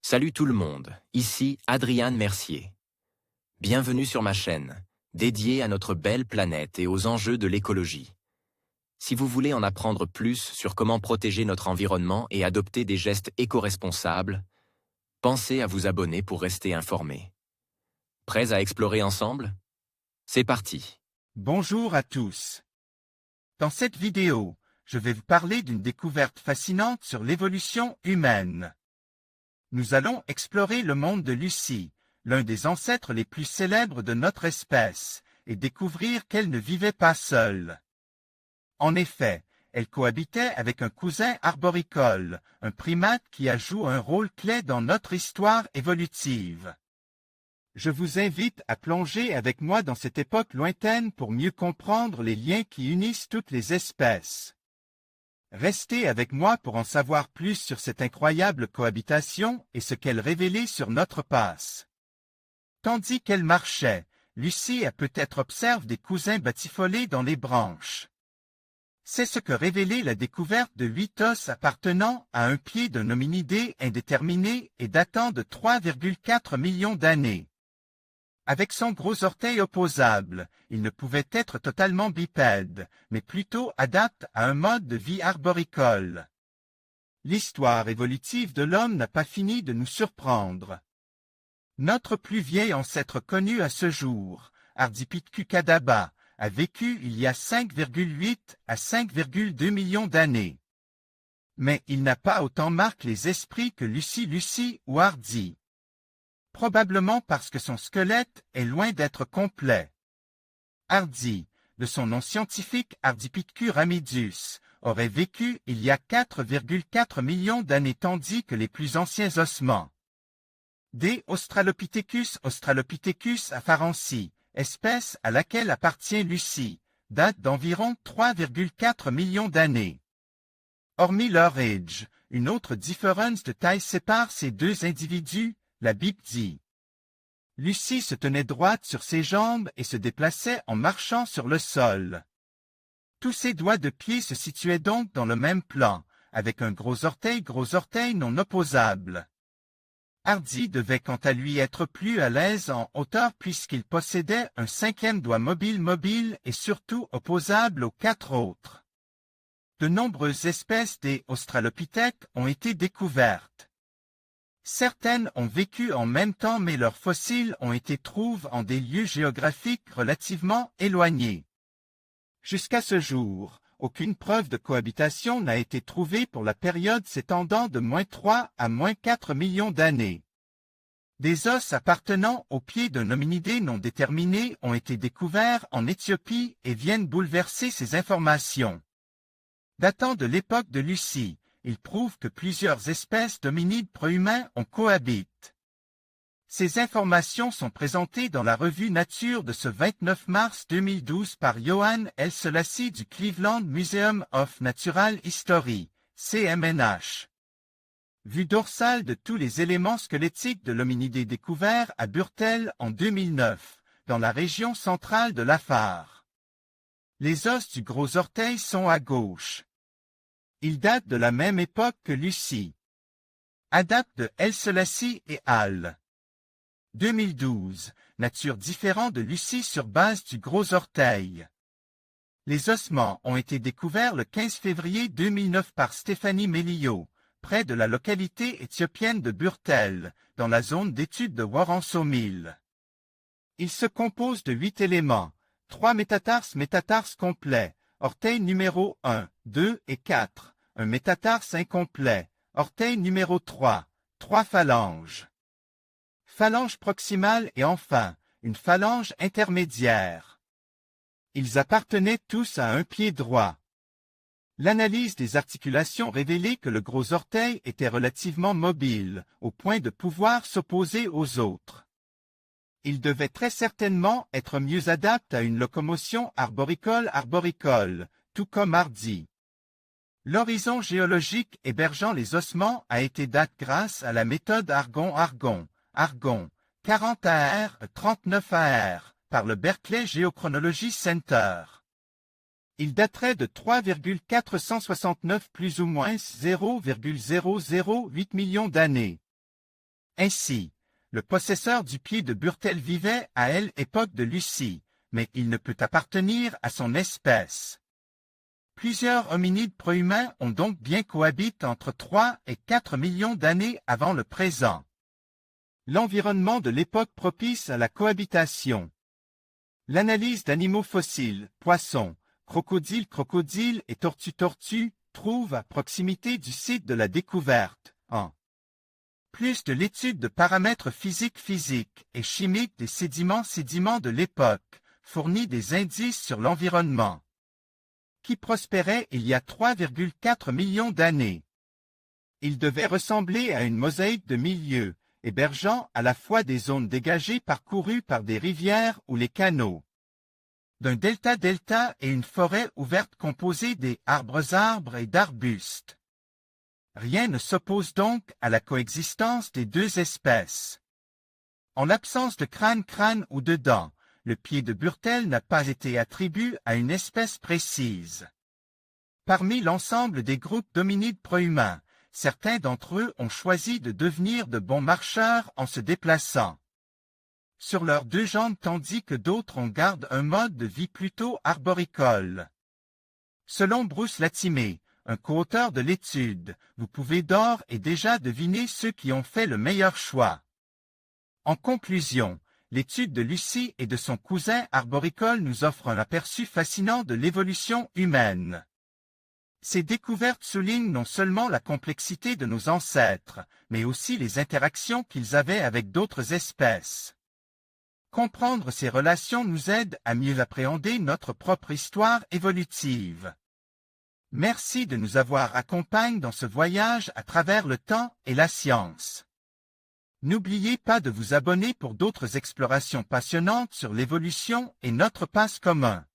Salut tout le monde, ici Adrian Mercier. Bienvenue sur ma chaîne, dédiée à notre belle planète et aux enjeux de l'écologie. Si vous voulez en apprendre plus sur comment protéger notre environnement et adopter des gestes éco-responsables, pensez à vous abonner pour rester informé. Prêts à explorer ensemble? C'est parti. Bonjour à tous. Dans cette vidéo, je vais vous parler d'une découverte fascinante sur l'évolution humaine. Nous allons explorer le monde de Lucie, l'un des ancêtres les plus célèbres de notre espèce, et découvrir qu'elle ne vivait pas seule. En effet, elle cohabitait avec un cousin arboricole, un primate qui a joué un rôle clé dans notre histoire évolutive. Je vous invite à plonger avec moi dans cette époque lointaine pour mieux comprendre les liens qui unissent toutes les espèces. Restez avec moi pour en savoir plus sur cette incroyable cohabitation et ce qu'elle révélait sur notre passe. Tandis qu'elle marchait, Lucie a peut-être observé des cousins batifolés dans les branches. C'est ce que révélait la découverte de 8 os appartenant à un pied d'un hominidé indéterminé et datant de 3,4 millions d'années. Avec son gros orteil opposable, il ne pouvait être totalement bipède, mais plutôt adapté à un mode de vie arboricole. L'histoire évolutive de l'homme n'a pas fini de nous surprendre. Notre plus vieil ancêtre connu à ce jour, Ardipithecus-Kadabas, a vécu il y a 5,8 à 5,2 millions d'années. Mais il n'a pas autant marqué les esprits que Lucie ou Hardy. Probablement parce que son squelette est loin d'être complet. Hardy, de son nom scientifique Ardipithecus ramidus, aurait vécu il y a 4,4 millions d'années tandis que les plus anciens ossements D. Australopithecus afarensis, espèce à laquelle appartient Lucie, date d'environ 3,4 millions d'années. Hormis leur âge, une autre différence de taille sépare ces deux individus, la bipedie. Lucie se tenait droite sur ses jambes et se déplaçait en marchant sur le sol. Tous ses doigts de pied se situaient donc dans le même plan, avec un gros orteil non opposable. Hardy devait quant à lui être plus à l'aise en hauteur puisqu'il possédait un 5e doigt mobile et surtout opposable aux 4 autres. De nombreuses espèces des australopithèques ont été découvertes. Certaines ont vécu en même temps mais leurs fossiles ont été trouvés en des lieux géographiques relativement éloignés. Jusqu'à ce jour, aucune preuve de cohabitation n'a été trouvée pour la période s'étendant de -3 à -4 millions d'années. Des os appartenant au pied d'un hominidé non déterminé ont été découverts en Éthiopie et viennent bouleverser ces informations. Datant de l'époque de Lucie, il prouve que plusieurs espèces d'hominides prohumains ont cohabitent. Ces informations sont présentées dans la revue Nature de ce 29 mars 2012 par Johann L. Selassie du Cleveland Museum of Natural History, CMNH. Vue dorsale de tous les éléments squelettiques de l'hominidé découvert à Burtel en 2009, dans la région centrale de l'Afar. Les os du gros orteil sont à gauche. Ils datent de la même époque que Lucie. Adapte de L. Selassie et al. 2012, nature différente de Lucie sur base du gros orteil. Les ossements ont été découverts le 15 février 2009 par Stéphanie Melillo, près de la localité éthiopienne de Burtel, dans la zone d'étude de Woranso-Mille. Ils se composent de 8 éléments, 3 métatarses complets, orteil numéro 1, 2 et 4, un métatarse incomplet, orteil numéro 3, 3 phalanges. Phalange proximale et enfin, une phalange intermédiaire. Ils appartenaient tous à un pied droit. L'analyse des articulations révélait que le gros orteil était relativement mobile, au point de pouvoir s'opposer aux autres. Il devait très certainement être mieux adapté à une locomotion arboricole, tout comme Hardy. L'horizon géologique hébergeant les ossements a été daté grâce à la méthode Argon, 40 AR, 39 AR, par le Berkeley Geochronology Center. Il daterait de 3,469 plus ou moins 0,008 millions d'années. Ainsi, le possesseur du pied de Burtel vivait à l'époque de Lucie, mais il ne peut appartenir à son espèce. Plusieurs hominides prohumains ont donc bien cohabité entre 3 et 4 millions d'années avant le présent. L'environnement de l'époque propice à la cohabitation. L'analyse d'animaux fossiles, poissons, crocodiles et tortues trouve à proximité du site de la découverte, en plus de l'étude de paramètres physiques et chimiques des sédiments de l'époque, fournit des indices sur l'environnement, qui prospérait il y a 3,4 millions d'années. Il devait ressembler à une mosaïque de milieux, hébergeant à la fois des zones dégagées parcourues par des rivières ou les canaux, d'un delta et une forêt ouverte composée des arbres et d'arbustes. Rien ne s'oppose donc à la coexistence des deux espèces. En l'absence de crâne ou de dents, le pied de Burtel n'a pas été attribué à une espèce précise. Parmi l'ensemble des groupes d'hominides prohumains, certains d'entre eux ont choisi de devenir de bons marcheurs en se déplaçant sur leurs deux jambes tandis que d'autres en gardent un mode de vie plutôt arboricole. Selon Bruce Latimer, un co-auteur de l'étude, vous pouvez d'ores et déjà deviner ceux qui ont fait le meilleur choix. En conclusion, l'étude de Lucie et de son cousin arboricole nous offre un aperçu fascinant de l'évolution humaine. Ces découvertes soulignent non seulement la complexité de nos ancêtres, mais aussi les interactions qu'ils avaient avec d'autres espèces. Comprendre ces relations nous aide à mieux appréhender notre propre histoire évolutive. Merci de nous avoir accompagnés dans ce voyage à travers le temps et la science. N'oubliez pas de vous abonner pour d'autres explorations passionnantes sur l'évolution et notre passe commun.